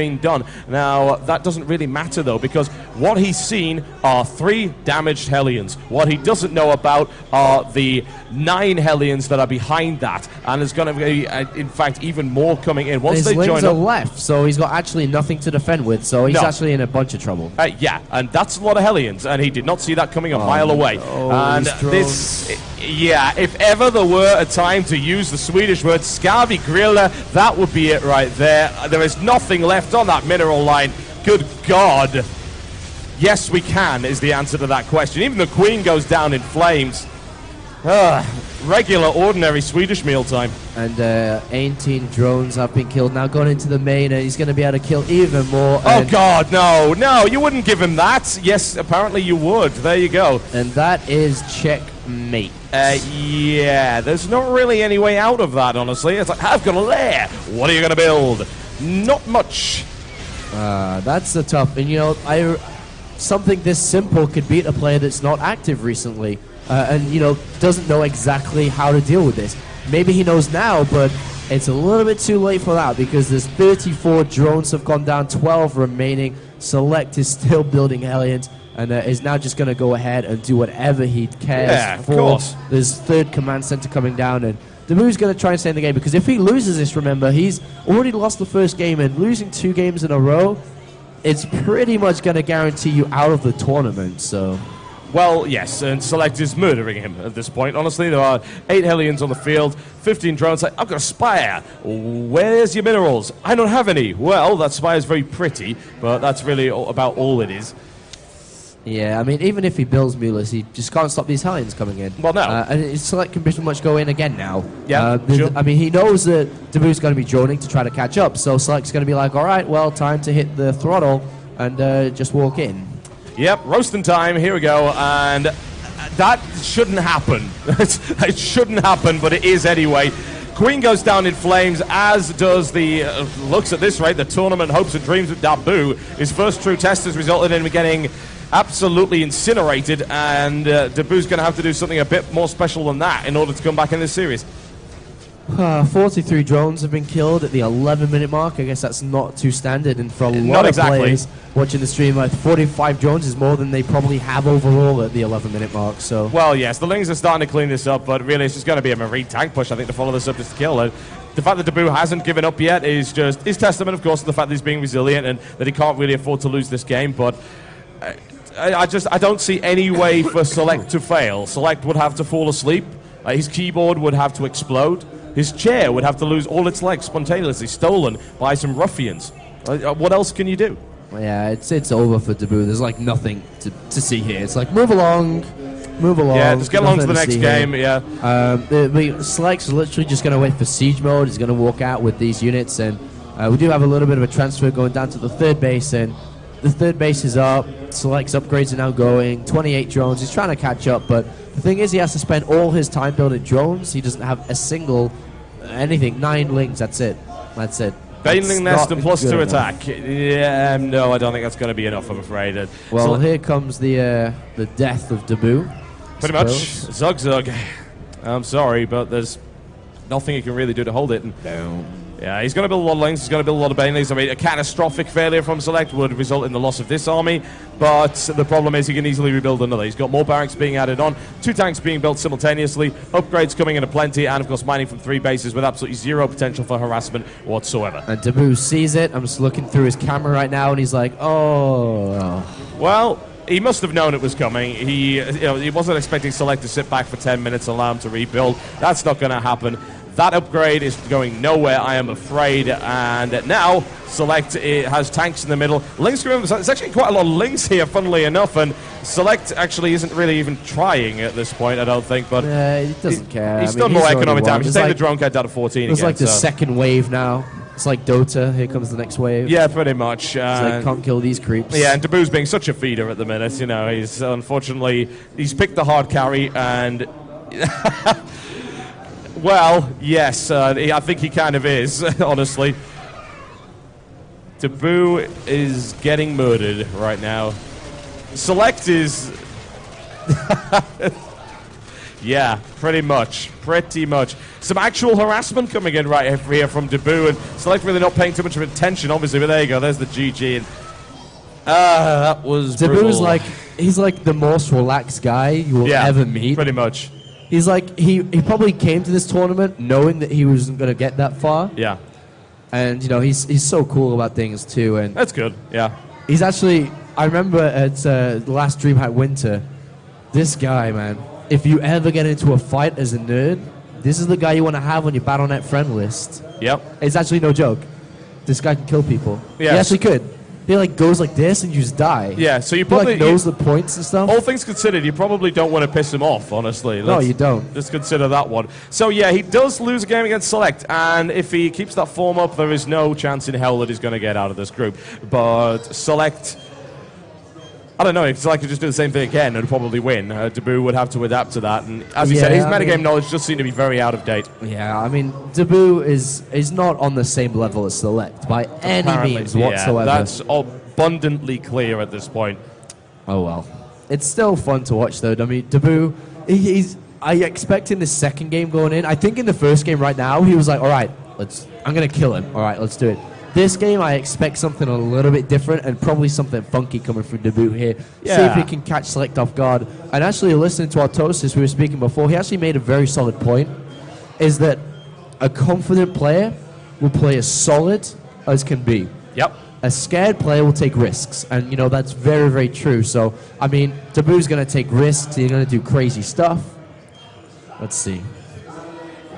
been done. Now, that doesn't really matter, though, because what he's seen are 3 damaged Hellions. What he doesn't know about are the 9 Hellions that are behind that, and there's going to be, in fact, even more coming in. Once they join up, left, so he's got actually nothing to defend with, so he's actually in a bunch of trouble. Yeah, and that's a lot of Hellions, and he did not see that coming a mile away. And this, yeah, if ever there were a time to use the Swedish word Skavi Grilla, that would be it right there. There is nothing left on that mineral line. Good God. Yes, we can, is the answer to that question. Even the Queen goes down in flames. Regular, ordinary Swedish mealtime. And 18 drones have been killed. Now going into the main, and he's going to be able to kill even more. Oh, God, no. No, you wouldn't give him that. Yes, apparently you would. There you go. And that is checkmate. Yeah, there's not really any way out of that, honestly. It's like, I've got a lair. What are you going to build? Not much. That's the tough. And, you know, something this simple could beat a player that's not active recently. And, you know, doesn't know exactly how to deal with this. Maybe he knows now, but it's a little bit too late for that because there's 34 drones have gone down, 12 remaining. Select is still building Hellions and is now just going to go ahead and do whatever he cares for. Course. There's 3rd command center coming down, and DaBoO's going to try and stay in the game because if he loses this, remember, he's already lost the first game, and losing 2 games in a row, it's pretty much going to guarantee you out of the tournament, so... Well, yes, and Select is murdering him at this point. Honestly, there are 8 Hellions on the field, 15 drones. I've got a Spire. Where's your minerals? I don't have any. Well, that Spire is very pretty, but that's really about all it is. Yeah, I mean, even if he builds Mulas, he just can't stop these Hellions coming in. Well, no. And Select can pretty much go in again now. Yeah, sure. I mean, he knows that DaBoO's going to be droning to try to catch up, so Select's going to be like, all right, well, time to hit the throttle and just walk in. Yep, roasting time, here we go, and that shouldn't happen. It shouldn't happen, but it is anyway. Queen goes down in flames, as does the, looks at this rate, the tournament hopes and dreams of DaBoO. His first true test has resulted in him getting absolutely incinerated, and DaBoO's going to have to do something a bit more special than that in order to come back in this series. 43 drones have been killed at the 11-minute mark. I guess that's not too standard, and for a lot of players watching the stream, like 45 drones is more than they probably have overall at the 11-minute mark. So, well, yes, the Lings are starting to clean this up, but really it's just going to be a Marine tank push, I think, to follow this up just to kill it. The fact that DaBoO hasn't given up yet is testament, of course, to the fact that he's being resilient and that he can't really afford to lose this game, but I don't see any way for Select to fail. Select would have to fall asleep, his keyboard would have to explode, his chair would have to lose all its legs spontaneously, stolen by some ruffians. What else can you do? Yeah, it's over for DaBoO. There's like nothing to see here. It's like move along. Yeah, just get along to the next game. Here. Yeah. Select's literally just going to wait for siege mode. He's going to walk out with these units, and we do have a little bit of a transfer going down to the 3rd base, and the 3rd base is up. Select's upgrades are now going. 28 drones. He's trying to catch up, but the thing is, he has to spend all his time building drones. He doesn't have a single anything. 9 lings. That's it. Baneling Nest and +2 attack. Yeah, no, I don't think that's going to be enough, I'm afraid. Well, here comes the death of DaBoO. Pretty much. Zug. I'm sorry, but there's nothing he can really do to hold it. And yeah, he's going to build a lot of lings, he's going to build a lot of banelings. I mean, a catastrophic failure from Select would result in the loss of this army, but the problem is he can easily rebuild another. He's got more barracks being added on, 2 tanks being built simultaneously, upgrades coming in aplenty, and of course mining from 3 bases with absolutely 0 potential for harassment whatsoever. And DaBoO sees it. I'm just looking through his camera right now, and he's like, oh. Well, he must have known it was coming. He wasn't expecting Select to sit back for 10 minutes and allow him to rebuild. That's not going to happen. That upgrade is going nowhere, I am afraid. And now Select has tanks in the middle. Lings, there's actually quite a lot of Lings here, funnily enough, and Select actually isn't really even trying at this point, I don't think. But he doesn't care. He's done more economic damage. He's taking the drone count down to 14 again. It's like the 2nd wave now. It's like Dota. Here comes the next wave. Yeah, pretty much. It's like, can't kill these creeps. Yeah, and DaBoO's being such a feeder at the minute. You know, he's picked the hard carry, and well, yes, I think he kind of is, honestly. DaBoO is getting murdered right now. Select is... Yeah, pretty much. Pretty much. Some actual harassment coming in right here from DaBoO, and Select really not paying too much of attention, obviously, but there you go, there's the GG. And that was DaBoO's like, he's like the most relaxed guy you will ever meet. Pretty much. He's like, he probably came to this tournament knowing that he wasn't going to get that far. Yeah. And, you know, he's so cool about things, too. And that's good, yeah. He's actually, I remember at the last Dreamhack Winter, this guy, man, if you ever get into a fight as a nerd, this is the guy you want to have on your Battle.net friend list. Yep. It's actually no joke. This guy can kill people. Yeah. He actually could. He like goes like this and you just die. Yeah, so you he probably like knows the points and stuff. All things considered, you probably don't want to piss him off, honestly. No, you don't. Just consider that one. So yeah, he does lose a game against Select, and if he keeps that form up, there is no chance in hell that he's going to get out of this group. But Select, I don't know, if Select could just do the same thing again, it'd probably win. DaBoO would have to adapt to that, and as he said, his metagame knowledge just seemed to be very out of date. Yeah, I mean, DaBoO is not on the same level as Select by any means whatsoever. Yeah, that's abundantly clear at this point. Oh well. It's still fun to watch though. I mean, DaBoO, I expect in the second game going in, I think in the first game right now, he was like, alright, I'm going to kill him. Alright, let's do it. This game, I expect something a little bit different and probably something funky coming from DaBoO here. Yeah. See if he can catch Select off guard. And actually, listening to our Toasters, we were speaking before, he actually made a very solid point, is that a confident player will play as solid as can be. Yep. A scared player will take risks, and you know that's very, very true. So, I mean, DaBoO's going to take risks. He's going to do crazy stuff. Let's see.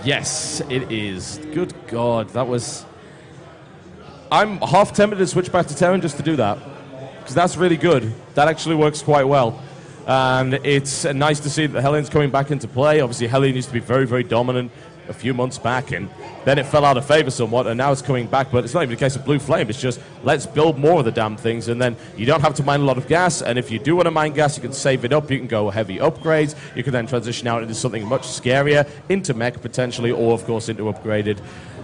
Yes, it is. Good God, that was. I'm half tempted to switch back to Terran just to do that, because that's really good. That actually works quite well, and it's nice to see that Hellions coming back into play. Obviously, Hellion used to be very, very dominant a few months back, and then it fell out of favor somewhat, and now it's coming back. But it's not even a case of Blue Flame. It's just, let's build more of the damn things, and then you don't have to mine a lot of gas, and if you do want to mine gas, you can save it up. You can go heavy upgrades. You can then transition out into something much scarier, into mech potentially, or of course into upgraded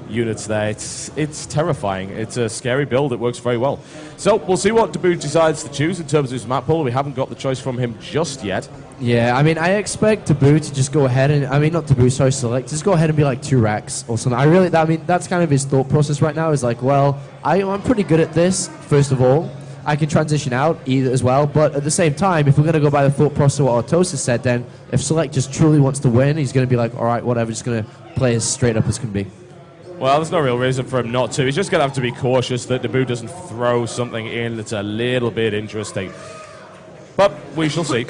units there. It's terrifying. It's a scary build. It works very well. So we'll see what DaBoO decides to choose in terms of his map pool. We haven't got the choice from him just yet. Yeah, I mean, I expect DaBoO to just go ahead and, I mean, not DaBoO, sorry, Select, just go ahead and be like 2 racks or something. I mean, that's kind of his thought process right now, is like, well, I'm pretty good at this, first of all. I can transition out either as well, but at the same time, if we're going to go by the thought process of what Artos has said, then if Select just truly wants to win, he's going to be like, all right, whatever, just going to play as straight up as can be. Well, there's no real reason for him not to. He's just going to have to be cautious that DaBoO doesn't throw something in that's a little bit interesting. But we shall see.